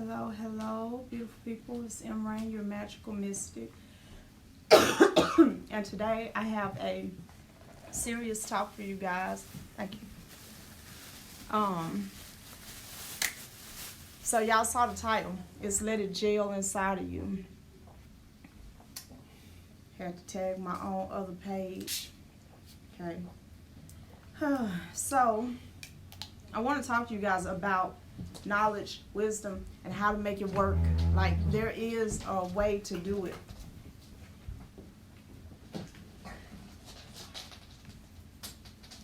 Hello, hello, beautiful people. It's M. Rain, your magical mystic. And today I have a serious talk for you guys. Thank you. So y'all saw the title. It's Let It Gel Inside of You. Had to tag my own other page. Okay. So I want to talk to you guys about knowledge, wisdom, and how to make it work. Like, there is a way to do it.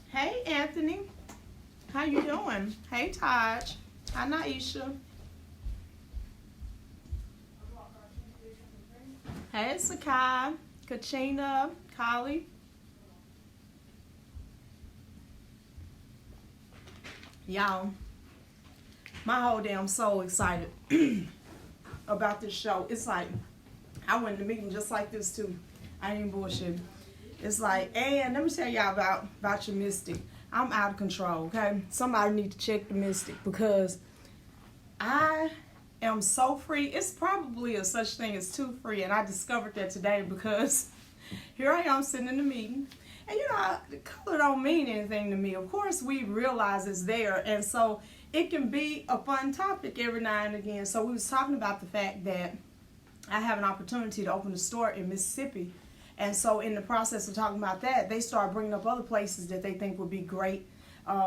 Hey, Anthony. How you doing? Hey, Taj. Hi, Naisha. Hey, Sakai, Kachina, Kali. Y'all, my whole day, I'm so excited about this show. It's like, I went to a meeting just like this too. I ain't bullshit. It's like, and let me tell y'all about your mystic. I'm out of control, okay? Somebody need to check the mystic because I am so free. It's probably a such thing as too free, and I discovered that today because here I am sitting in the meeting. And you know, the color don't mean anything to me. Of course, we realize it's there, and so it can be a fun topic every now and again. So we was talking about the fact that I have an opportunity to open a store in Mississippi. And so in the process of talking about that, they start bringing up other places that they think would be great.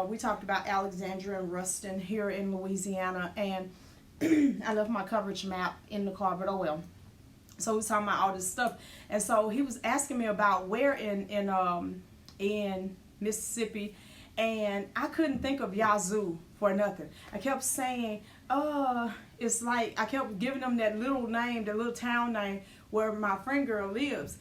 We talked about Alexandria and Ruston here in Louisiana, and I left my coverage map in the car, but oh well. So he was talking about all this stuff, and so he was asking me about where in Mississippi, and I couldn't think of Yazoo for nothing. I kept saying, it's like I kept giving them that little name, that little town name where my friend girl lives,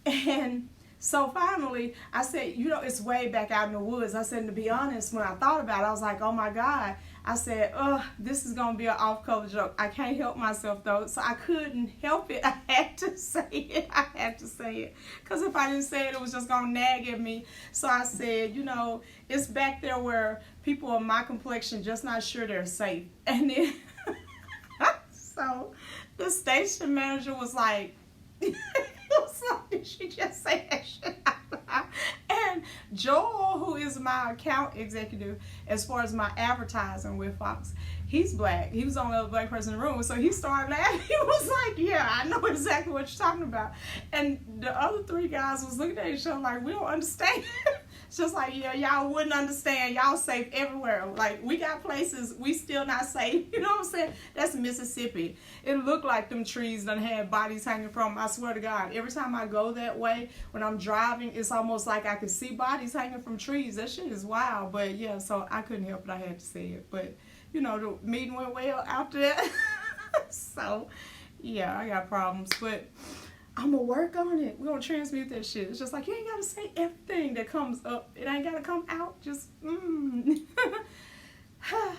and so finally I said, you know, it's way back out in the woods. I said, to be honest, when I thought about it, I was like, oh my God. I said, this is going to be an off-color joke. I can't help myself, though. So I couldn't help it. I had to say it. Because if I didn't say it, it was just going to nag at me. So I said, you know, it's back there where people of my complexion just not sure they're safe. And then, so the station manager was like, did she just say that shit out loud? And Joel, who is my account executive as far as my advertising with Fox, he's black. He was the only other black person in the room. So he started laughing. He was like, yeah, I know exactly what you're talking about. And the other three guys was looking at each other like, we don't understand. It's just like, yeah, y'all wouldn't understand. Y'all safe everywhere. Like, we got places we still not safe. You know what I'm saying? That's Mississippi. It looked like them trees done had bodies hanging from them. I swear to God. Every time I go that way, when I'm driving, it's almost like I can see bodies hanging from trees. That shit is wild. But, yeah, so I couldn't help it. I had to say it. But, you know, the meeting went well after that. So, yeah, I got problems. But I'm going to work on it. We're going to transmute that shit. It's just like, you ain't got to say everything that comes up. It ain't got to come out. Just,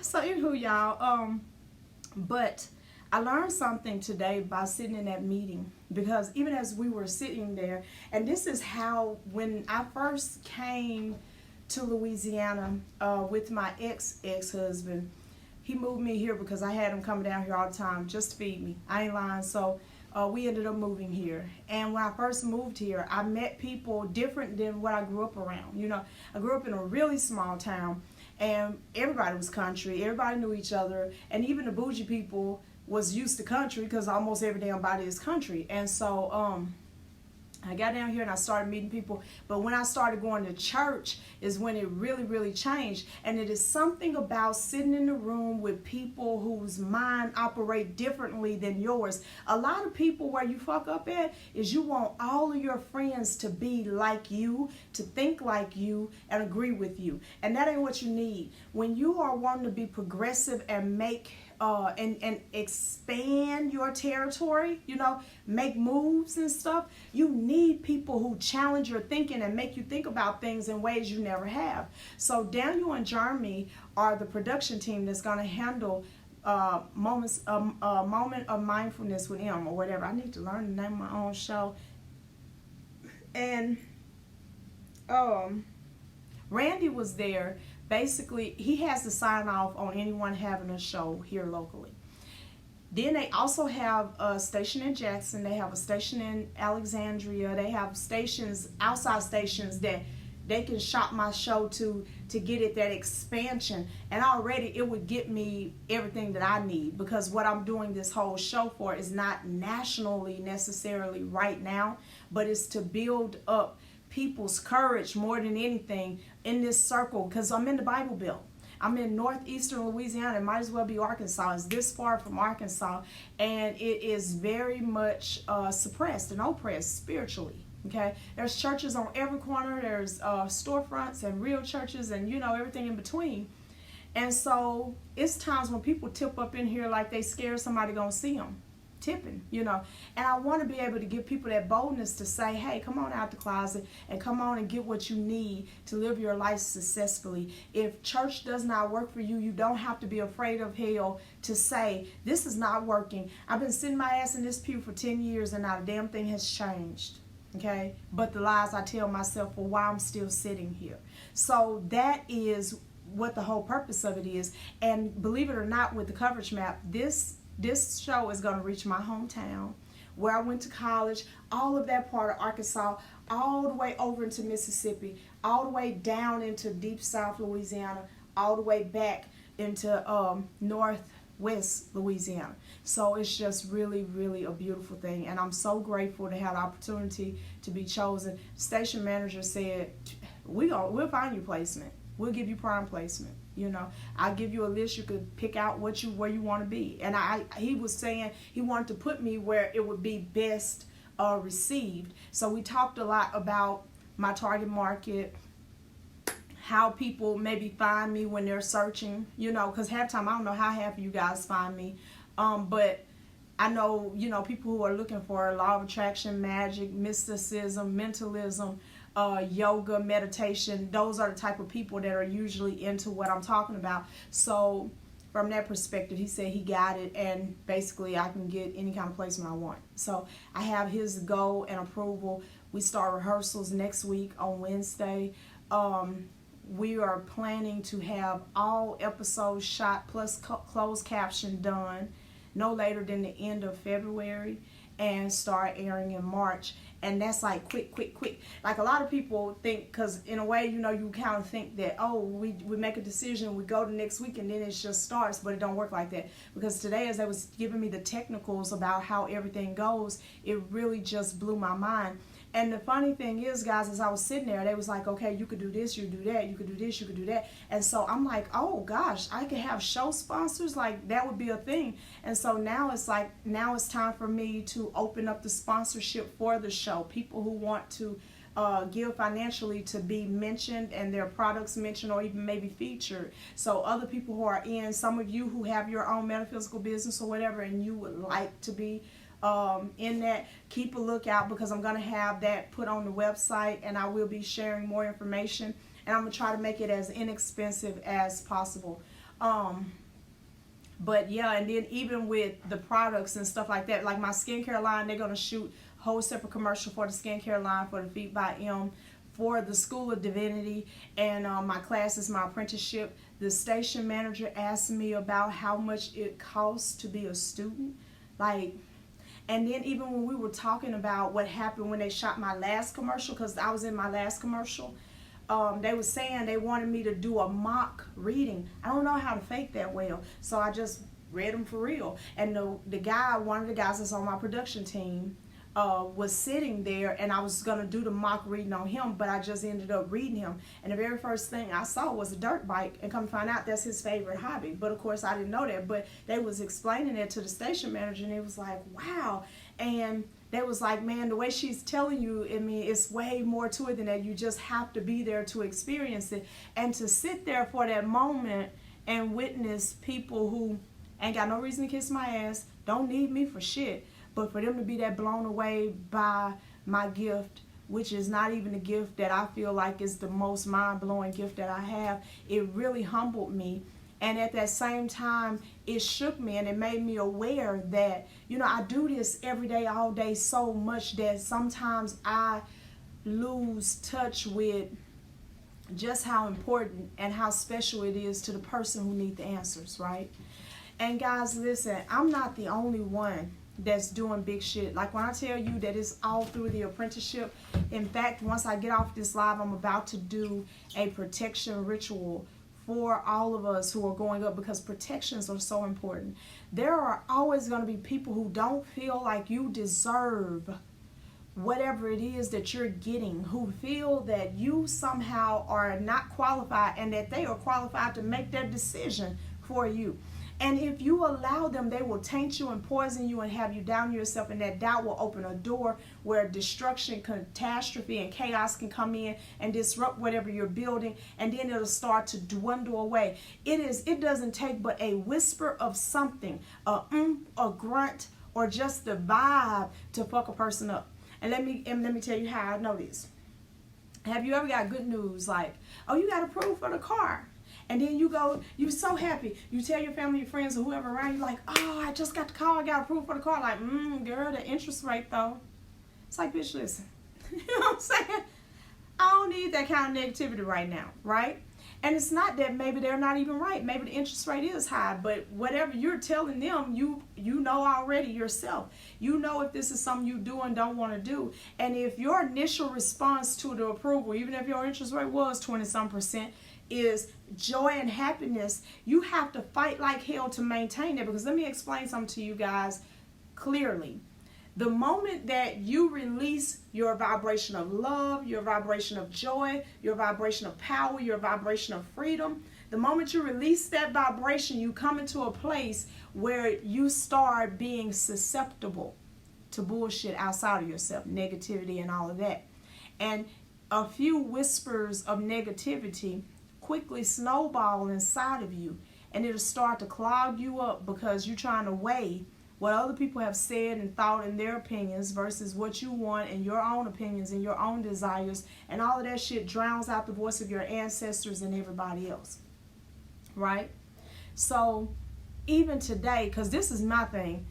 So, anywho, y'all, but I learned something today by sitting in that meeting. Because even as we were sitting there, and this is how, when I first came to Louisiana with my ex-husband, he moved me here because I had him coming down here all the time just to feed me. I ain't lying. So we ended up moving here. And when I first moved here, I met people different than what I grew up around. You know, I grew up in a really small town, and everybody was country. Everybody knew each other. And even the bougie people was used to country because almost every damn body is country. And so I got down here and I started meeting people. But when I started going to church is when it really, really changed. And it is something about sitting in the room with people whose mind operate differently than yours. A lot of people, where you fuck up at is you want all of your friends to be like you, to think like you, and agree with you. And that ain't what you need. When you are wanting to be progressive and make and expand your territory, you know, make moves and stuff, you need people who challenge your thinking and make you think about things in ways you never have. So Daniel and Jeremy are the production team that's going to handle moment of mindfulness with him or whatever. I need to learn the name of my own show. And Randy was there. Basically, he has to sign off on anyone having a show here locally. Then they also have a station in Jackson. They have a station in Alexandria. They have stations, outside stations that they can shop my show to get it that expansion. And already it would get me everything that I need, because what I'm doing this whole show for is not nationally necessarily right now, but it's to build up people's courage more than anything in this circle, because I'm in the Bible Belt. I'm in northeastern Louisiana. It might as well be Arkansas. It's this far from Arkansas, and it is very much suppressed and oppressed spiritually. Okay, there's churches on every corner. There's storefronts and real churches, and everything in between. And so it's times when people tip up in here like they scared somebody gonna see them tipping, and I want to be able to give people that boldness to say, hey, come on out the closet and come on and get what you need to live your life successfully. If church does not work for you, you don't have to be afraid of hell to say, this is not working. I've been sitting my ass in this pew for 10 years and not a damn thing has changed. Okay, but the lies I tell myself for why I'm still sitting here. So that is what the whole purpose of it is. And believe it or not, with the coverage map, this show is going to reach my hometown, where I went to college, all of that part of Arkansas, all the way over into Mississippi, all the way down into deep South Louisiana, all the way back into northwest Louisiana. So it's just really, really a beautiful thing. And I'm so grateful to have the opportunity to be chosen. Station manager said, we'll find you placement. We'll give you prime placement. I'll give you a list. You could pick out where you want to be. And he was saying he wanted to put me where it would be best received. So we talked a lot about my target market, how people maybe find me when they're searching, because half the time I don't know how half of you guys find me. But I know, people who are looking for law of attraction, magic, mysticism, mentalism, yoga, meditation. Those are the type of people that are usually into what I'm talking about. So from that perspective, he said he got it, and basically I can get any kind of placement I want. So I have his go and approval. We start rehearsals next week on Wednesday. We are planning to have all episodes shot plus closed caption done no later than the end of February, and start airing in March. And that's like quick. Like a lot of people think, because in a way, you kind of think that, oh, we make a decision, we go to next week, and then it just starts. But it don't work like that. Because today, as they was giving me the technicals about how everything goes, it really just blew my mind. And the funny thing is, guys, as I was sitting there, they was like, okay, you could do this, you could do that, you could do this, you could do that. And so I'm like, oh gosh, I could have show sponsors, like that would be a thing. And so now it's time for me to open up the sponsorship for the show. People who want to give financially to be mentioned and their products mentioned, or even maybe featured. So other people who are in, some of you who have your own metaphysical business or whatever, and you would like to be in that, keep a lookout, because I'm going to have that put on the website, and I will be sharing more information, and I'm going to try to make it as inexpensive as possible. But yeah, and then even with the products and stuff like that, like my skincare line, they're going to shoot a whole separate commercial for the skincare line for the Feet by M, for the School of Divinity, and my classes, my apprenticeship. The station manager asked me about how much it costs to be a student, and then even when we were talking about what happened when they shot my last commercial, because I was in my last commercial, they were saying they wanted me to do a mock reading. I don't know how to fake that well, so I just read them for real. And the guy, one of the guys that's on my production team, was sitting there, and I was going to do the mock reading on him, but I just ended up reading him. And the very first thing I saw was a dirt bike, and come to find out that's his favorite hobby. But of course I didn't know that, but they was explaining it to the station manager, and it was like, wow. And they was like, man, the way she's telling you, I mean, it's way more to it than that. You just have to be there to experience it, and to sit there for that moment and witness people who ain't got no reason to kiss my ass, don't need me for shit, but for them to be that blown away by my gift, which is not even a gift that I feel like is the most mind-blowing gift that I have, it really humbled me. And at that same time, it shook me, and it made me aware that, I do this every day, all day, so much that sometimes I lose touch with just how important and how special it is to the person who needs the answers, right? And guys, listen, I'm not the only one that's doing big shit. Like when I tell you that it's all through the apprenticeship. In fact, once I get off this live, I'm about to do a protection ritual for all of us who are going up, because protections are so important. There are always going to be people who don't feel like you deserve whatever it is that you're getting, who feel that you somehow are not qualified and that they are qualified to make that decision for you. And if you allow them, they will taint you and poison you and have you down yourself, and that doubt will open a door where destruction, catastrophe, and chaos can come in and disrupt whatever you're building, and then it'll start to dwindle away. It doesn't take but a whisper of something, a grunt, or just the vibe to fuck a person up. And let me tell you how I know this. Have you ever got good news like, oh, you got approved for the car? And then you go, you're so happy. You tell your family, your friends, or whoever around you, like, oh, I just got the car, I got approved for the car. Like, girl, the interest rate, though. It's like, bitch, listen. You know what I'm saying? I don't need that kind of negativity right now, right? And it's not that maybe they're not even right. Maybe the interest rate is high, but whatever you're telling them, you know already yourself. You know if this is something you do and don't want to do. And if your initial response to the approval, even if your interest rate was 20-some%, is joy and happiness, you have to fight like hell to maintain it. Because let me explain something to you guys clearly. The moment that you release your vibration of love, your vibration of joy, your vibration of power, your vibration of freedom, the moment you release that vibration, you come into a place where you start being susceptible to bullshit outside of yourself, negativity and all of that. And a few whispers of negativity quickly snowball inside of you, and it'll start to clog you up because you're trying to weigh what other people have said and thought in their opinions versus what you want and your own opinions and your own desires, and all of that shit drowns out the voice of your ancestors and everybody else, right? So even today, because this is my thing,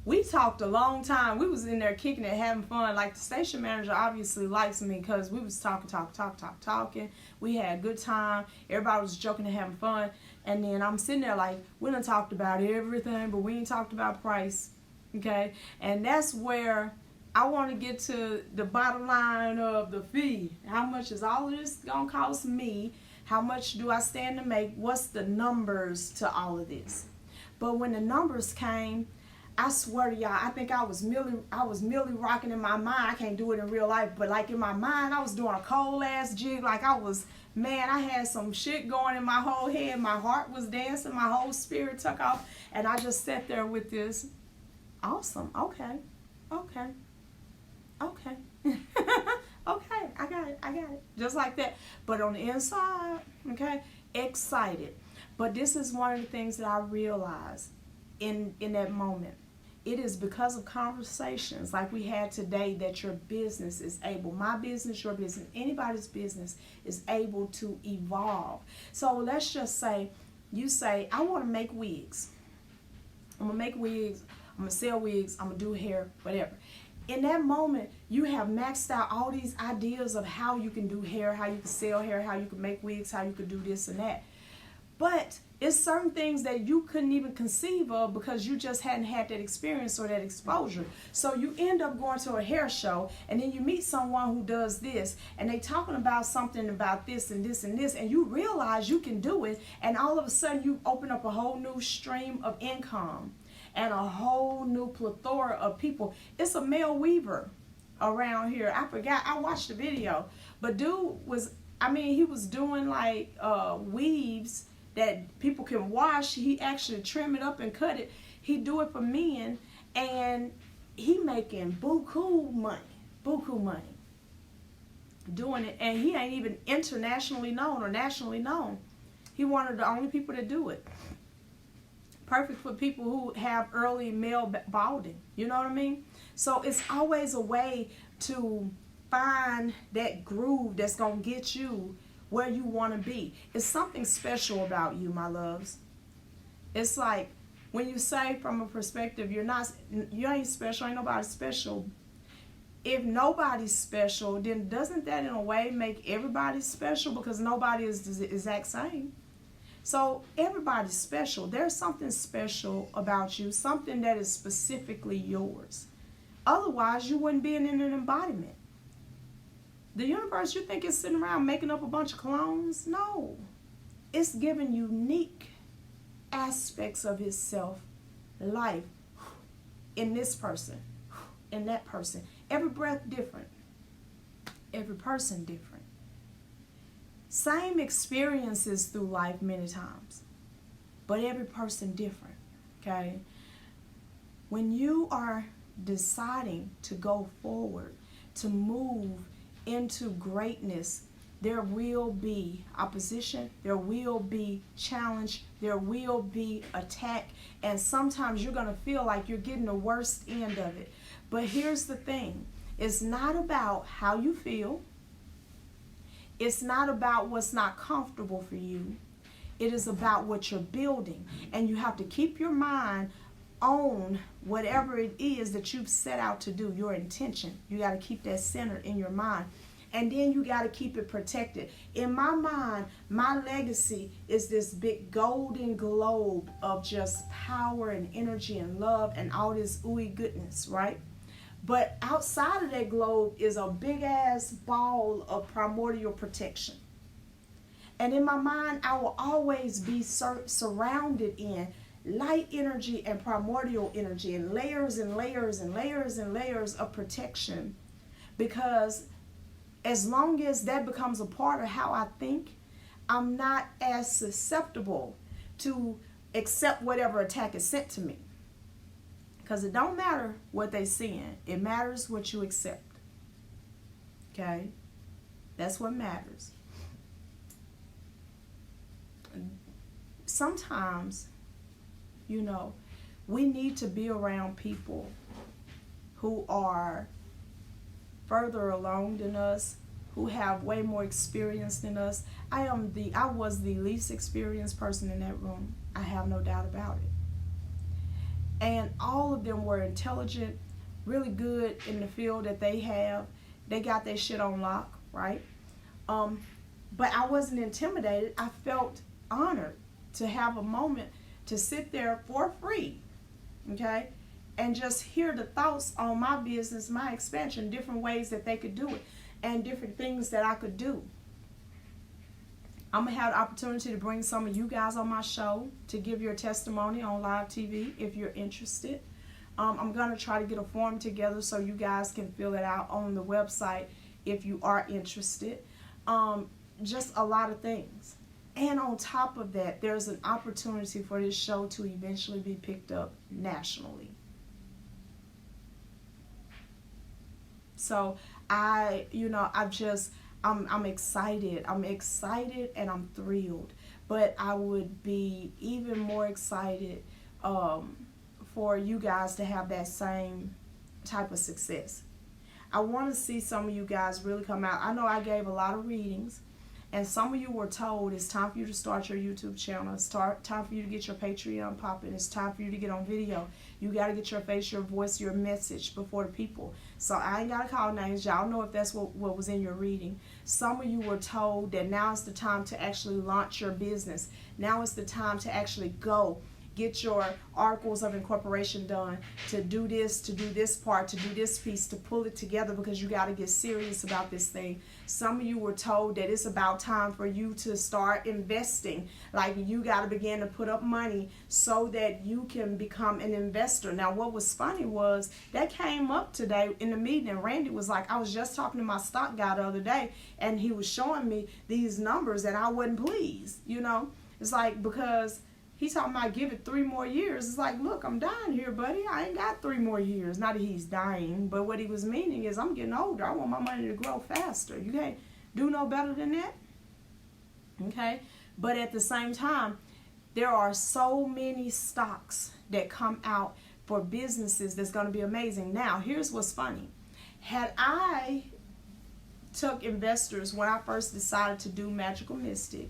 we talked a long time. We was in there kicking it, having fun. Like, the station manager obviously likes me because we was talking. We had a good time. Everybody was joking and having fun. And then I'm sitting there like, we done talked about everything, but we ain't talked about price, okay? And that's where I want to get to the bottom line of the fee. How much is all of this going to cost me? How much do I stand to make? What's the numbers to all of this? But when the numbers came, I swear to y'all, I think I was merely rocking in my mind. I can't do it in real life, but like in my mind, I was doing a cold ass jig. Like I had some shit going in my whole head. My heart was dancing. My whole spirit took off. And I just sat there with this, awesome, okay. Okay, I got it. Just like that. But on the inside, okay, excited. But this is one of the things that I realized in that moment. It is because of conversations like we had today that your business is able, my business, your business, anybody's business is able to evolve. So let's just say, you say, I want to make wigs. I'm going to make wigs. I'm going to sell wigs. I'm going to do hair, whatever. In that moment, you have maxed out all these ideas of how you can do hair, how you can sell hair, how you can make wigs, how you can do this and that. But it's certain things that you couldn't even conceive of because you just hadn't had that experience or that exposure. So you end up going to a hair show, and then you meet someone who does this, and they talking about something about this and this and this, and you realize you can do it, and all of a sudden you open up a whole new stream of income and a whole new plethora of people. It's a male weaver around here. I forgot. I watched the video, but dude was, he was doing like weaves that people can wash. He actually trim it up and cut it. He do it for men, and he making buku money doing it, and he ain't even internationally known or nationally known. He one of the only people that do it. Perfect for people who have early male balding. You know what I mean? So it's always a way to find that groove that's gonna get you where you want to be. It's something special about you, my loves. It's like when you say from a perspective, you ain't special, ain't nobody special. If nobody's special, then doesn't that in a way make everybody special, because nobody is the exact same? So everybody's special. There's something special about you, something that is specifically yours. Otherwise, you wouldn't be in an embodiment. The universe, you think it's sitting around making up a bunch of clones? No. It's giving unique aspects of itself, life, in this person, in that person. Every breath different. Every person different. Same experiences through life many times, but every person different, okay? When you are deciding to go forward, to move into greatness, there will be opposition, there will be challenge, there will be attack, and sometimes you're going to feel like you're getting the worst end of it. But here's the thing, it's not about how you feel. It's not about what's not comfortable for you. It is about what you're building. And you have to keep your mind on whatever it is that you've set out to do, your intention. You got to keep that centered in your mind. And then you got to keep it protected. In my mind, my legacy is this big golden globe of just power and energy and love and all this ooey goodness, right? But outside of that globe is a big ass ball of primordial protection. And in my mind, I will always be surrounded in light energy and primordial energy and layers and layers and layers and layers of protection. Because as long as that becomes a part of how I think, I'm not as susceptible to accept whatever attack is sent to me. Because it don't matter what they seeing. It matters what you accept. Okay? That's what matters. Sometimes, you know, we need to be around people who are further along than us, who have way more experience than us. I was the least experienced person in that room. I have no doubt about it. And all of them were intelligent, really good in the field that they have. They got their shit on lock, right? But I wasn't intimidated. I felt honored to have a moment to sit there for free, okay? And just hear the thoughts on my business, my expansion, different ways that they could do it, and different things that I could do. I'm going to have the opportunity to bring some of you guys on my show to give your testimony on live TV if you're interested. I'm going to try to get a form together so you guys can fill it out on the website if you are interested. Just a lot of things. And on top of that, there's an opportunity for this show to eventually be picked up nationally. So I'm excited. I'm excited and I'm thrilled. But I would be even more excited for you guys to have that same type of success. I want to see some of you guys really come out. I know I gave a lot of readings, and some of you were told it's time for you to start your YouTube channel. It's time for you to get your Patreon popping. It's time for you to get on video. You got to get your face, your voice, your message before the people. So I ain't got to call names. Y'all know if that's what was in your reading. Some of you were told that now is the time to actually launch your business. Now is the time to actually go get your articles of incorporation done, to do this part, to do this piece, to pull it together, because you got to get serious about this thing. Some of you were told that it's about time for you to start investing. Like, you got to begin to put up money so that you can become an investor. Now, what was funny was that came up today in the meeting, and Randy was like, I was just talking to my stock guy the other day, and he was showing me these numbers, and I wasn't pleased, you know. It's like, because he's talking about give it 3 more years. It's like, look, I'm dying here, buddy. I ain't got 3 more years. Not that he's dying, but what he was meaning is I'm getting older. I want my money to grow faster. You can't do no better than that. Okay? But at the same time, there are so many stocks that come out for businesses that's going to be amazing. Now, here's what's funny. Had I took investors when I first decided to do Magical Mystic,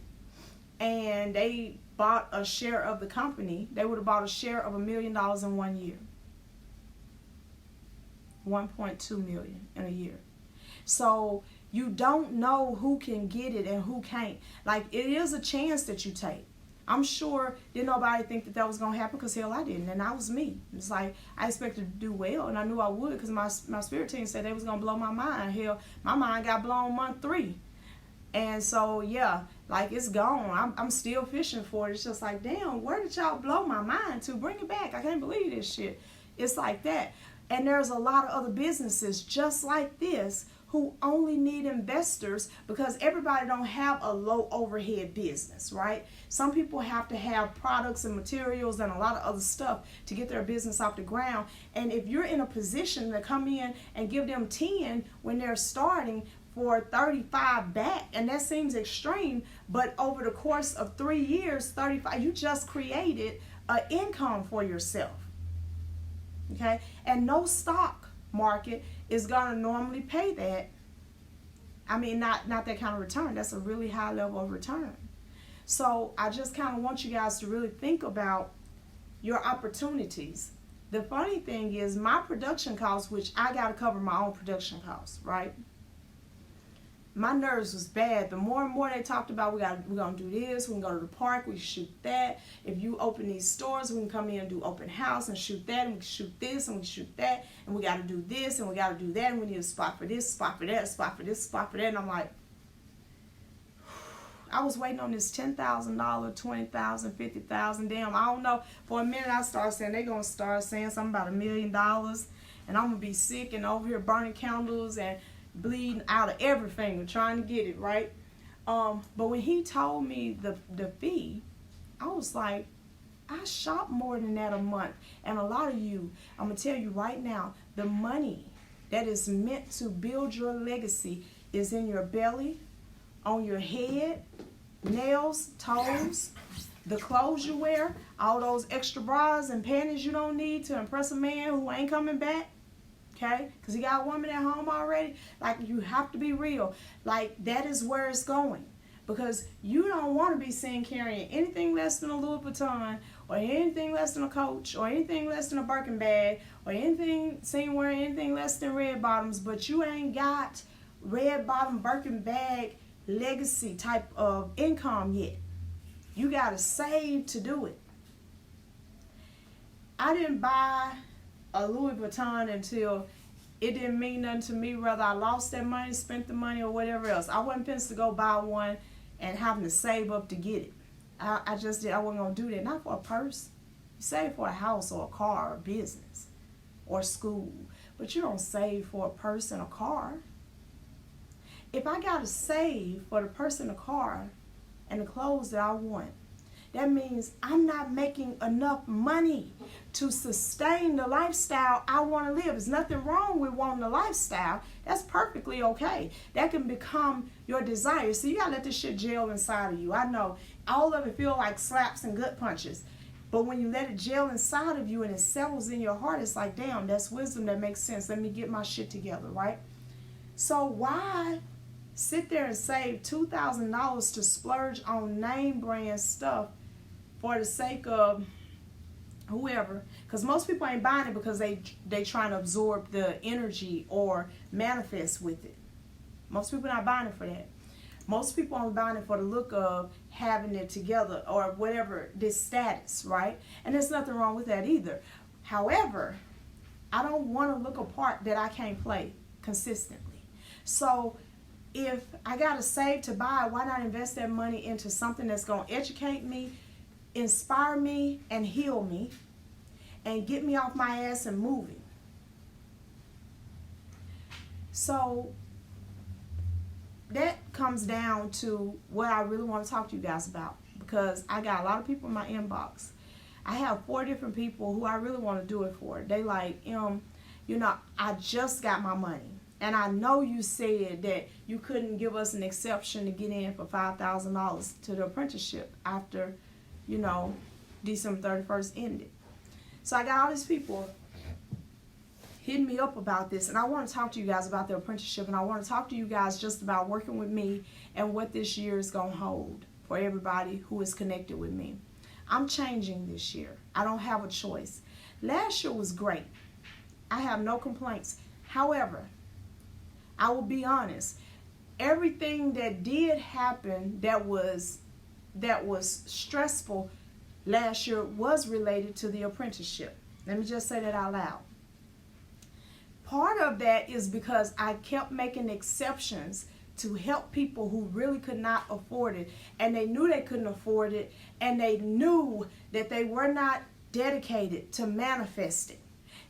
and they bought a share of the company, they would have bought a share of $1 million in 1 year. 1.2 million in a year. So you don't know who can get it and who can't. Like, it is a chance that you take. I'm sure didn't nobody think that was going to happen, because hell, I didn't, and that was me. It's like I expected to do well, and I knew I would, because my spirit team said they was going to blow my mind. Hell, my mind got blown month 3. And so, yeah, like, it's gone. I'm still fishing for it. It's just like, damn, where did y'all blow my mind to? Bring it back. I can't believe this shit. It's like that. And there's a lot of other businesses just like this who only need investors, because everybody don't have a low overhead business, right? Some people have to have products and materials and a lot of other stuff to get their business off the ground. And if you're in a position to come in and give them 10 when they're starting for 35 back, and that seems extreme, but over the course of 3 years, 35, you just created an income for yourself. Okay? And no stock market is going to normally pay that. I mean, not that kind of return. That's a really high level of return. So I just kind of want you guys to really think about your opportunities. The funny thing is, my production costs, which I got to cover my own production costs, right? My nerves was bad. The more and more they talked about, we're gonna do this, we can go to the park, we can shoot that. If you open these stores, we can come in and do open house and shoot that, and we can shoot this and we can shoot that, and we gotta do this and we gotta do that, and we need a spot for this, spot for that, spot for this, spot for that. And I'm like, I was waiting on this $10,000, $20,000, $50,000. Damn, I don't know. For a minute I started saying they're gonna start saying something about $1 million, and I'm gonna be sick and over here burning candles and bleeding out of every finger trying to get it right. But when he told me the fee, I was like, I shop more than that a month. And a lot of you, I'm gonna tell you right now, the money that is meant to build your legacy is in your belly, on your head, nails, toes, the clothes you wear, all those extra bras and panties you don't need to impress a man who ain't coming back. Okay, because he got a woman at home already. Like, you have to be real. Like, that is where it's going, because you don't want to be seen carrying anything less than a Louis Vuitton, or anything less than a Coach, or anything less than a Birkin bag, or anything seen wearing anything less than red bottoms. But you ain't got red bottom Birkin bag legacy type of income yet. You got to save to do it. I didn't buy a Louis Vuitton until it didn't mean nothing to me whether I lost that money, spent the money, or whatever else. I wasn't supposed to go buy one and having to save up to get it. I just did. I wasn't going to do that. Not for a purse. You save for a house or a car or a business or school. But you don't save for a purse and a car. If I got to save for the purse and the car and the clothes that I want, that means I'm not making enough money to sustain the lifestyle I want to live. There's nothing wrong with wanting a lifestyle. That's perfectly okay. That can become your desire. So you got to let this shit gel inside of you. I know all of it feel like slaps and gut punches. But when you let it gel inside of you and it settles in your heart, it's like, damn, that's wisdom that makes sense. Let me get my shit together, right? So why sit there and save $2,000 to splurge on name brand stuff for the sake of whoever? Because most people ain't buying it because they trying to absorb the energy or manifest with it. Most people not buying it for that. Most people aren't buying it for the look of having it together or whatever, this status, right? And there's nothing wrong with that either. However, I don't want to look a part that I can't play consistently. So if I got to save to buy, why not invest that money into something that's going to educate me, inspire me, and heal me, and get me off my ass and moving? So that comes down to what I really want to talk to you guys about, because I got a lot of people in my inbox. I have 4 different people who I really want to do it for. They like, I just got my money. And I know you said that you couldn't give us an exception to get in for $5,000 to the apprenticeship after, December 31st ended. So I got all these people hitting me up about this, and I want to talk to you guys about the apprenticeship, and I want to talk to you guys just about working with me and what this year is going to hold for everybody who is connected with me. I'm changing this year. I don't have a choice. Last year was great. I have no complaints. However, I will be honest, everything that did happen that was that was stressful last year was related to the apprenticeship. Let me just say that out loud. Part of that is because I kept making exceptions to help people who really could not afford it, and they knew they couldn't afford it, and they knew that they were not dedicated to manifesting.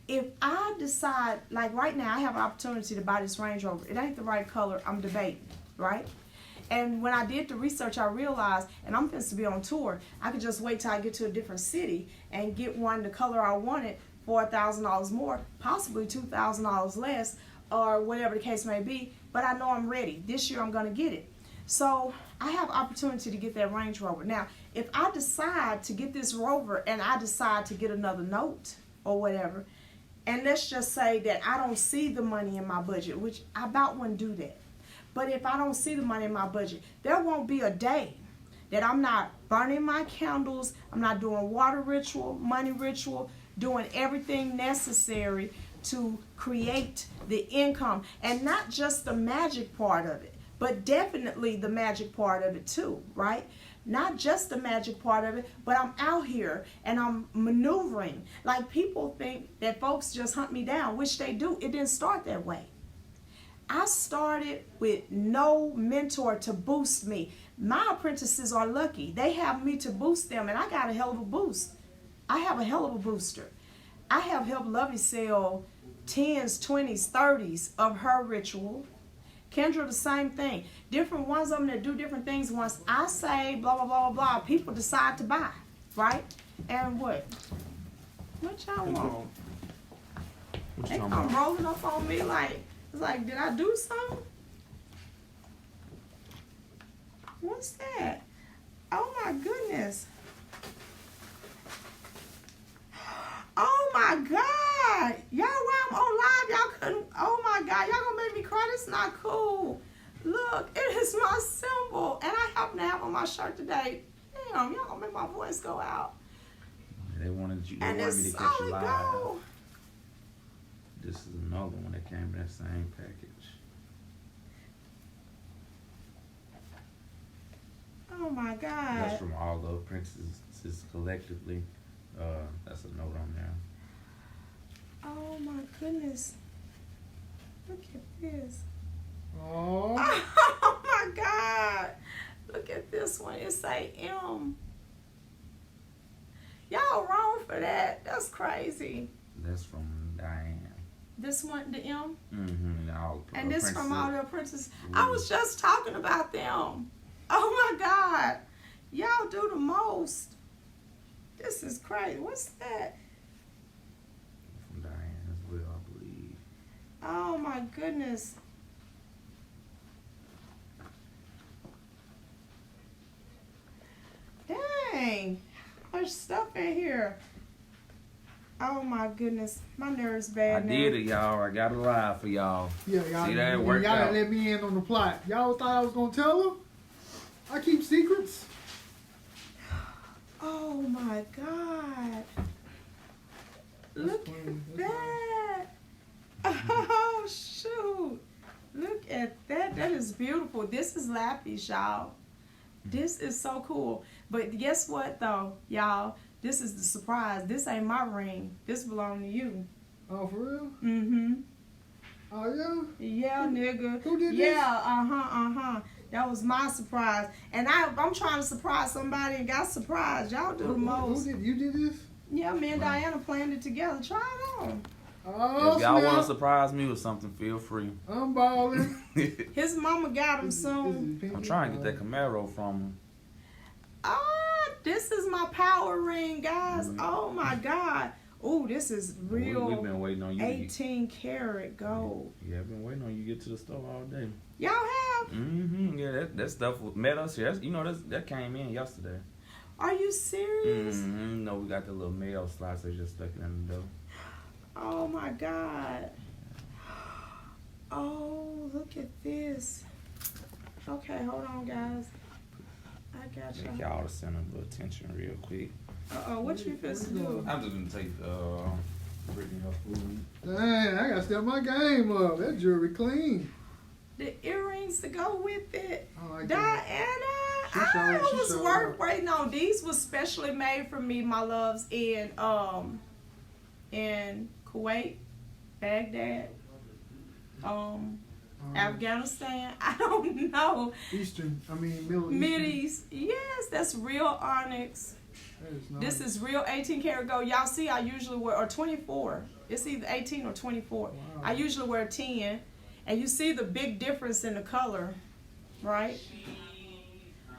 If I decide, like right now, I have an opportunity to buy this Range Rover. It ain't the right color. I'm debating, right? And when I did the research, I realized, and I'm supposed to be on tour, I could just wait till I get to a different city and get one the color I wanted, $4,000 more, possibly $2,000 less, or whatever the case may be. But I know I'm ready. This year I'm going to get it. So I have opportunity to get that Range Rover. Now, if I decide to get this Rover and I decide to get another note or whatever, and let's just say that I don't see the money in my budget, which I about wouldn't do that. But if I don't see the money in my budget, there won't be a day that I'm not burning my candles, I'm not doing water ritual, money ritual, doing everything necessary to create the income. And not just the magic part of it, but definitely the magic part of it too, right? Not just the magic part of it, but I'm out here and I'm maneuvering. Like people think that folks just hunt me down, which they do. It didn't start that way. I started with no mentor to boost me. My apprentices are lucky. They have me to boost them, and I got a hell of a boost. I have a hell of a booster. I have helped Lovey sell 10s, 20s, 30s of her ritual. Kendra, the same thing. Different ones of them that do different things. Once I say blah, blah, blah, blah, people decide to buy, right? And what? What y'all want? They come rolling up on me like, it's like, did I do something? What's that? Oh my goodness. Oh my God. Y'all, while I'm on live, y'all couldn't, oh my God, y'all gonna make me cry. This is not cool. Look, it is my symbol. And I happen to have on my shirt today. Damn, y'all gonna make my voice go out. They wanted you. They And wanted it's me to catch you solid live. gold. This is another one that came in that same package. Oh my God. That's from all the apprentices collectively. That's a note on there. Oh my goodness. Look at this. Oh. Oh my God. Look at this one. It say M. Y'all wrong for that. That's crazy. That's from Diane. This one, the M? Mm-hmm. And this from all the apprentices. I was just talking about them. Oh my God. Y'all do the most. This is crazy. What's that? From Diane as well, I believe. Oh my goodness. Dang. There's stuff in here. Oh my goodness. My nerves bad I now. did it, y'all. I got a ride for y'all. Yeah, y'all. See that? It worked y'all out. let me in on the plot. Y'all thought I was gonna tell them? I keep secrets. Oh my God. Look at that. Oh shoot. Look at that. That is beautiful. This is Lappy's, y'all. This is so cool. But guess what though, y'all? This is the surprise. This ain't my ring. This belong to you. Oh, for real? Mm-hmm. Oh, yeah? Yeah, nigga. Who did this? Yeah, That was my surprise. And I'm trying to surprise somebody and got surprised. Y'all do the most. You did this? Yeah, me and Diana planned it together. Try it on. Oh, If y'all want to snap. surprise me with something, feel free. I'm balling. His mama got him soon. I'm trying to get that Camaro from him. Oh, this is my power ring, guys. Oh my God. Oh, this is real. We've been waiting on you. 18 karat gold. Yeah, I've been waiting on you to get to the store all day. Y'all have? Mm-hmm. Yeah, that stuff met us here. That came in yesterday. Are you serious? Mm-hmm. No, we got the little mail slice. They just stuck it in the door. Oh my God. Oh, look at this. Okay, hold on, guys. I got you. Make y'all the center of attention real quick. Uh-oh, what you supposed to do? I'm just gonna take Brittany her food. Dang, I gotta step my game up. That jewelry clean. The earrings to go with it. I like Diana, I was waiting on these. Was specially made for me, my loves, in Kuwait, Baghdad, Afghanistan. I don't know. Middle East. Yes, that's real onyx. That is nice. This is real 18 karat gold. Y'all see, I usually wear, or 24. It's either 18 or 24. Wow. I usually wear 10, and you see the big difference in the color, right?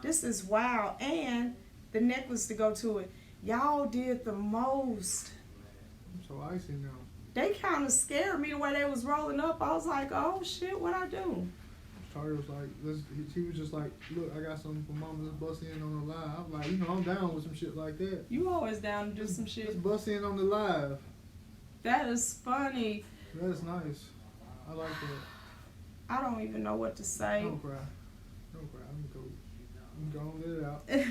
This is wow, and the necklace to go to it. Y'all did the most. I'm so icy now. They kind of scared me the way they was rolling up. I was like, oh shit, what I do? Tori was like, she was just like, look, I got something for mama, let's bust in on the live. I'm like, I'm down with some shit like that. You always down to do some shit. Let's bust in on the live. That is funny. That's nice. I like that. I don't even know what to say. Don't cry. Don't cry. I'm go. You go and let it out. Okay,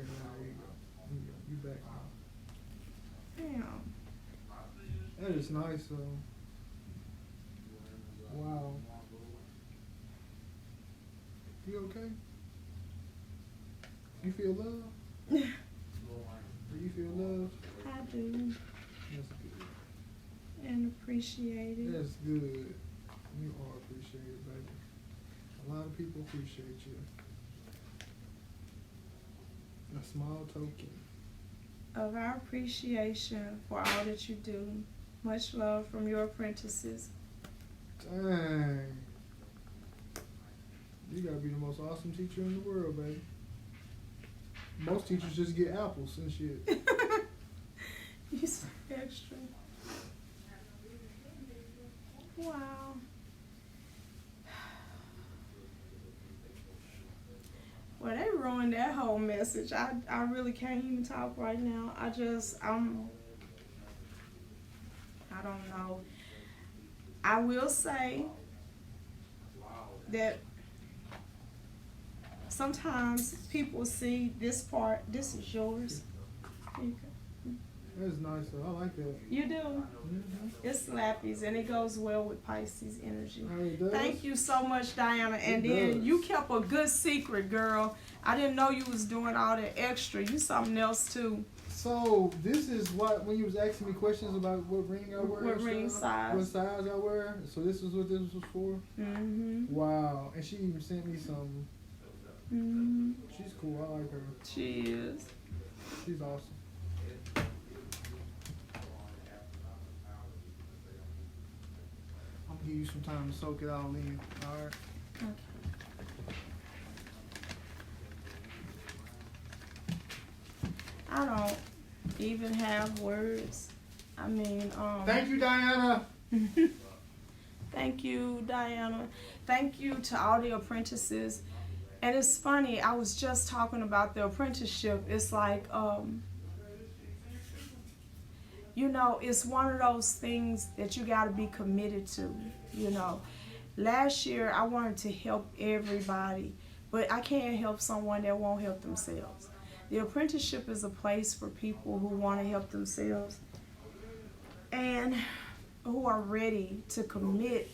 now here you go. You back now. Damn. That is nice though. Wow. You okay? You feel love? Do you feel love? I do. That's good. And appreciate it. That's good. You are appreciated, baby. A lot of people appreciate you. A small token of our appreciation for all that you do. Much love from your apprentices. Dang. You gotta be the most awesome teacher in the world, baby. Most teachers just get apples and shit. You so extra. Wow. Well, they ruined that whole message. I really can't even talk right now. I don't know. I will say that sometimes people see this part. This is yours. That's nice though. I like that. You do. Mm-hmm. It's slappies and it goes well with Pisces energy. Oh, it does? Thank you so much, Diana. And then you kept a good secret, girl. I didn't know you was doing all that extra. You something else too. So this is what when you was asking me questions about what ring I wear. What ring size? What size I wear. So this is what this was for. Mhm. Wow. And she even sent me some. Mhm. She's cool. I like her. She is. She's awesome. I'm gonna give you some time to soak it all in. All right. Okay. I don't even have words. I mean, Thank you, Diana. Thank you, Diana. Thank you to all the apprentices. And it's funny, I was just talking about the apprenticeship. It's like, it's one of those things that you got to be committed to, Last year, I wanted to help everybody, but I can't help someone that won't help themselves. The apprenticeship is a place for people who want to help themselves and who are ready to commit,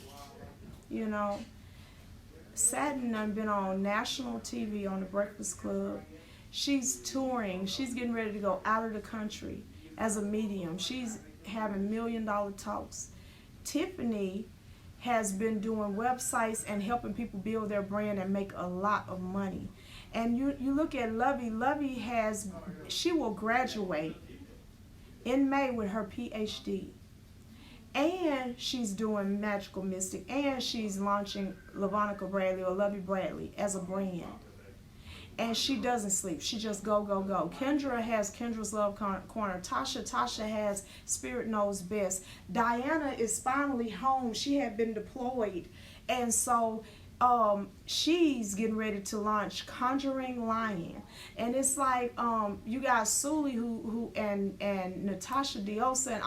Satin done been on national TV on the Breakfast Club. She's touring. She's getting ready to go out of the country as a medium. She's having $1 million talks. Tiffany has been doing websites and helping people build their brand and make a lot of money. And you look at Lovey. Lovey she will graduate in May with her PhD. And she's doing Magical Mystic. And she's launching Lavonica Bradley or Lovey Bradley as a brand. And she doesn't sleep. She just go, go, go. Kendra has Kendra's Love Corner. Tasha has Spirit Knows Best. Diana is finally home. She had been deployed. And so she's getting ready to launch Conjuring Lion. And it's like you got Sully who and Natasha Diosa and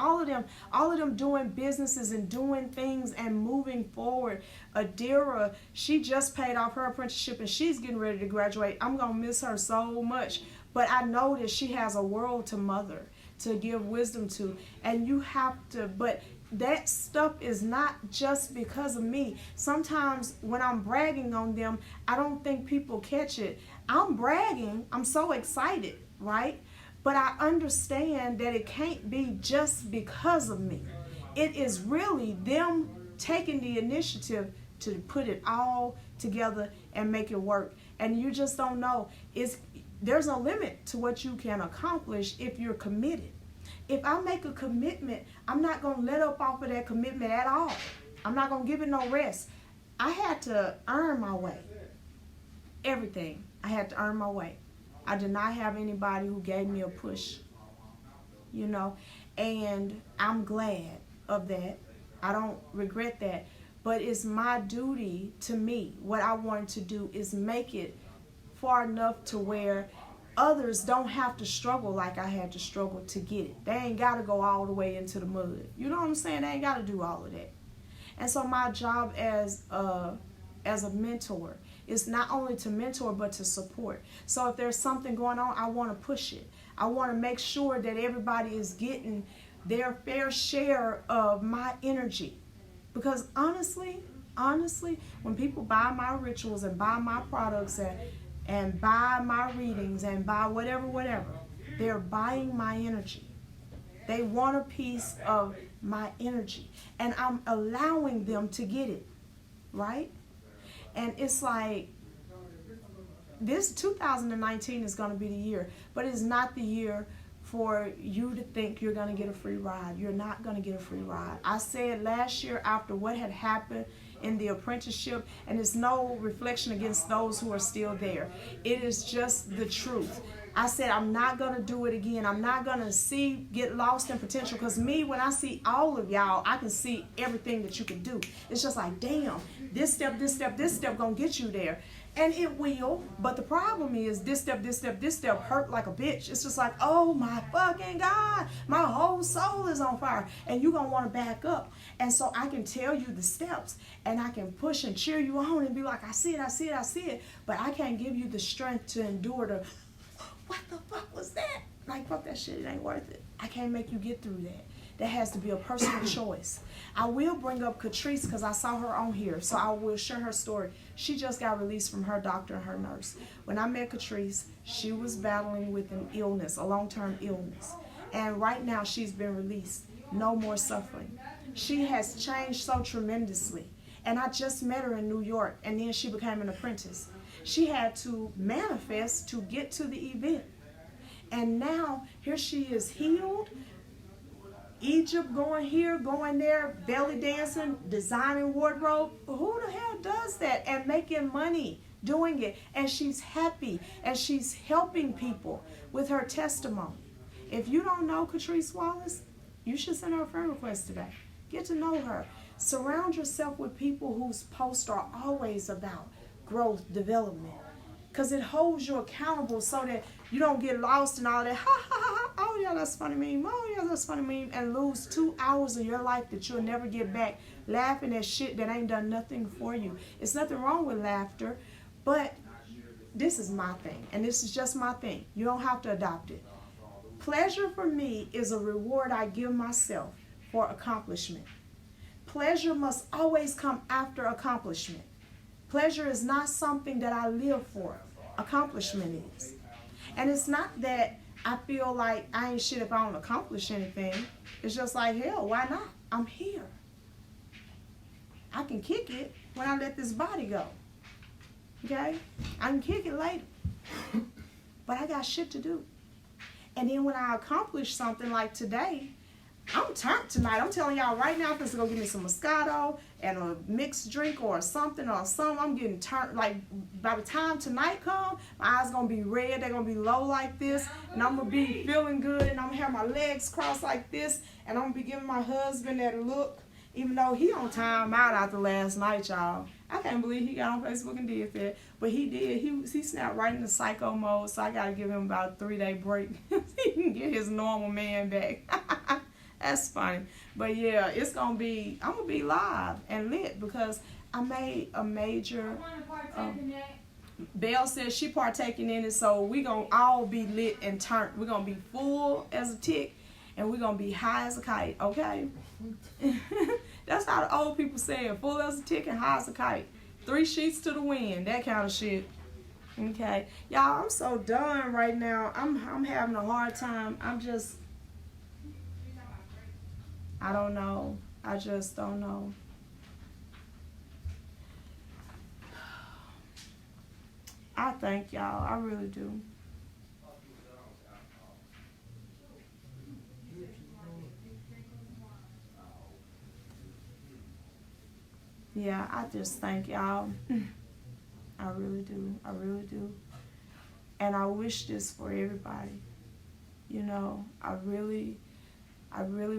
all of them doing businesses and doing things and moving forward. Adira, she just paid off her apprenticeship and she's getting ready to graduate. I'm gonna miss her so much, but I know that she has a world to mother. to give wisdom to. And you have to, but that stuff is not just because of me. Sometimes when I'm bragging on them, I don't think people catch it. I'm bragging, I'm so excited, right? But I understand that it can't be just because of me. It is really them taking the initiative to put it all together and make it work. And you just don't know. There's no limit to what you can accomplish if you're committed. If I make a commitment, I'm not going to let up off of that commitment at all. I'm not going to give it no rest. I had to earn my way. Everything. I had to earn my way. I did not have anybody who gave me a push, you know, and I'm glad of that. I don't regret that, but it's my duty to me. What I wanted to do is make it far enough to where others don't have to struggle like I had to struggle to get it. They ain't got to go all the way into the mud. You know what I'm saying? They ain't got to do all of that. And so my job as a mentor is not only to mentor but to support. So if there's something going on, I want to push it. I want to make sure that everybody is getting their fair share of my energy. Because honestly, when people buy my rituals and buy my products and buy my readings and buy whatever, they're buying my energy. They want a piece of my energy. And I'm allowing them to get it, right? And it's like, this 2019 is going to be the year, but it's not the year for you to think you're going to get a free ride. You're not going to get a free ride. I said last year after what had happened in the apprenticeship, and it's no reflection against those who are still there. It is just the truth. I said I'm not going to do it again. I'm not going to get lost in potential, because me, when I see all of y'all, I can see everything that you can do. It's just like, damn, this step going to get you there. And it will, but the problem is this step hurt like a bitch. It's just like, oh my fucking God, my whole soul is on fire, and you're going to want to back up. And so I can tell you the steps, and I can push and cheer you on and be like, I see it, but I can't give you the strength to endure what the fuck was that? Like, fuck that shit, it ain't worth it. I can't make you get through that. That has to be a personal choice. I will bring up Catrice because I saw her on here, so I will share her story. She just got released from her doctor and her nurse. When I met Catrice, she was battling with an illness, a long-term illness. And right now she's been released. No more suffering. She has changed so tremendously. And I just met her in New York, and then she became an apprentice. She had to manifest to get to the event. And now here she is healed. Egypt, going here, going there, belly dancing, designing wardrobe. Who the hell does that? And making money doing it. And she's happy. And she's helping people with her testimony. If you don't know Catrice Wallace, you should send her a friend request today. Get to know her. Surround yourself with people whose posts are always about growth, development. Because it holds you accountable so that you don't get lost in all that, ha, ha, ha, oh yeah, that's funny meme, oh yeah, that's funny meme, and lose 2 hours of your life that you'll never get back laughing at shit that ain't done nothing for you. It's nothing wrong with laughter, but this is my thing, and this is just my thing. You don't have to adopt it. Pleasure for me is a reward I give myself for accomplishment. Pleasure must always come after accomplishment. Pleasure is not something that I live for. Accomplishment is. And it's not that I feel like I ain't shit if I don't accomplish anything. It's just like, hell, why not? I'm here. I can kick it when I let this body go. Okay? I can kick it later. But I got shit to do. And then when I accomplish something like today, I'm turned tonight. I'm telling y'all right now, I'm going to go get me some Moscato and a mixed drink or something. I'm getting turned. Like, by the time tonight comes, my eyes going to be red. They're going to be low like this. And I'm going to be feeling good. And I'm going to have my legs crossed like this. And I'm going to be giving my husband that look. Even though he on time out after last night, y'all. I can't believe he got on Facebook and did that. But he did. He snapped right into psycho mode. So I got to give him about a 3-day break. He can get his normal man back. That's funny. But yeah, it's going to be, I'm going to be live and lit because I made a major, Belle says she partaking in it, so we going to all be lit and turned. We're going to be full as a tick, and we're gonna be high as a kite, okay? That's how the old people say it. Full as a tick and high as a kite. 3 sheets to the wind, that kind of shit. Okay, y'all, I'm so done right now. I'm having a hard time. I don't know. I just don't know. I thank y'all. I really do. Yeah, I just thank y'all. I really do. I really do. And I wish this for everybody. You know, I really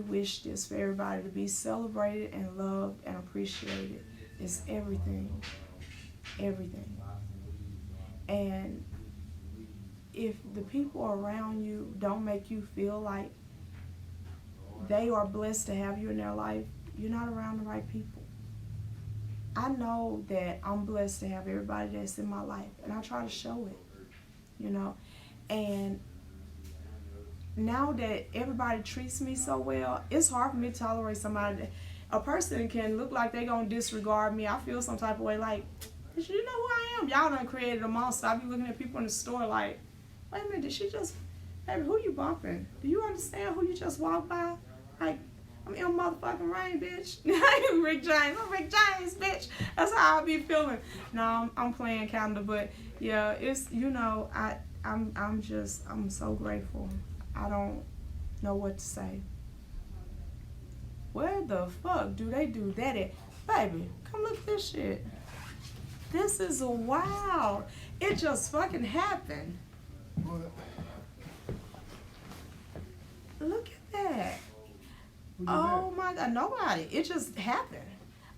wish this for everybody to be celebrated and loved and appreciated. It's everything. Everything. And if the people around you don't make you feel like they are blessed to have you in their life, you're not around the right people. I know that I'm blessed to have everybody that's in my life, and I try to show it, you know. And now that everybody treats me so well, it's hard for me to tolerate somebody that, a person can look like they're going to disregard me. I feel some type of way like, you know who I am? Y'all done created a monster. I be looking at people in the store like, wait a minute, did she just, baby, who you bumping? Do you understand who you just walked by? Like, I'm in motherfucking rain, bitch. I'm Rick James. I'm Rick James, bitch. That's how I be feeling. No, I'm playing calendar, but yeah, it's, you know, I'm so grateful. I don't know what to say. Where the fuck do they do that at? Baby, come look at this shit. This is wild. It just fucking happened. What? Look at that. Who did Oh my God, nobody. It just happened.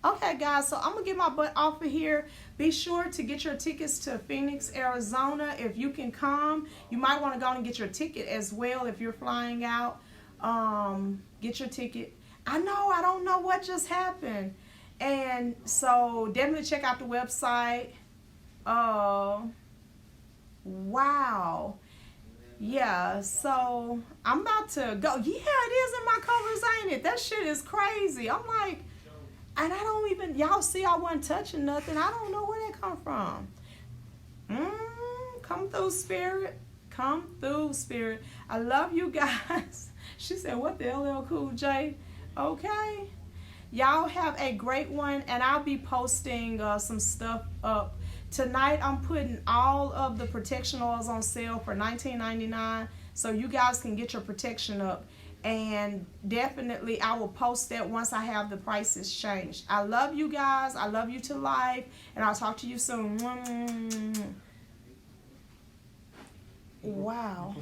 Okay, guys, so I'm going to get my butt off of here. Be sure to get your tickets to Phoenix, Arizona. If you can come, you might want to go and get your ticket as well if you're flying out. Get your ticket. I don't know what just happened. And so definitely check out the website. Wow. Yeah, so I'm about to go. Yeah, it is in my colors, ain't it? That shit is crazy. I'm like, and I don't even, y'all see I wasn't touching nothing. I don't know where that come from. Come through, spirit. Come through, spirit. I love you guys. She said, what the LL Cool J? Okay. Y'all have a great one, and I'll be posting some stuff up. Tonight, I'm putting all of the protection oils on sale for $19.99, so you guys can get your protection up. And definitely, I will post that once I have the prices changed. I love you guys. I love you to life, and I'll talk to you soon. Wow.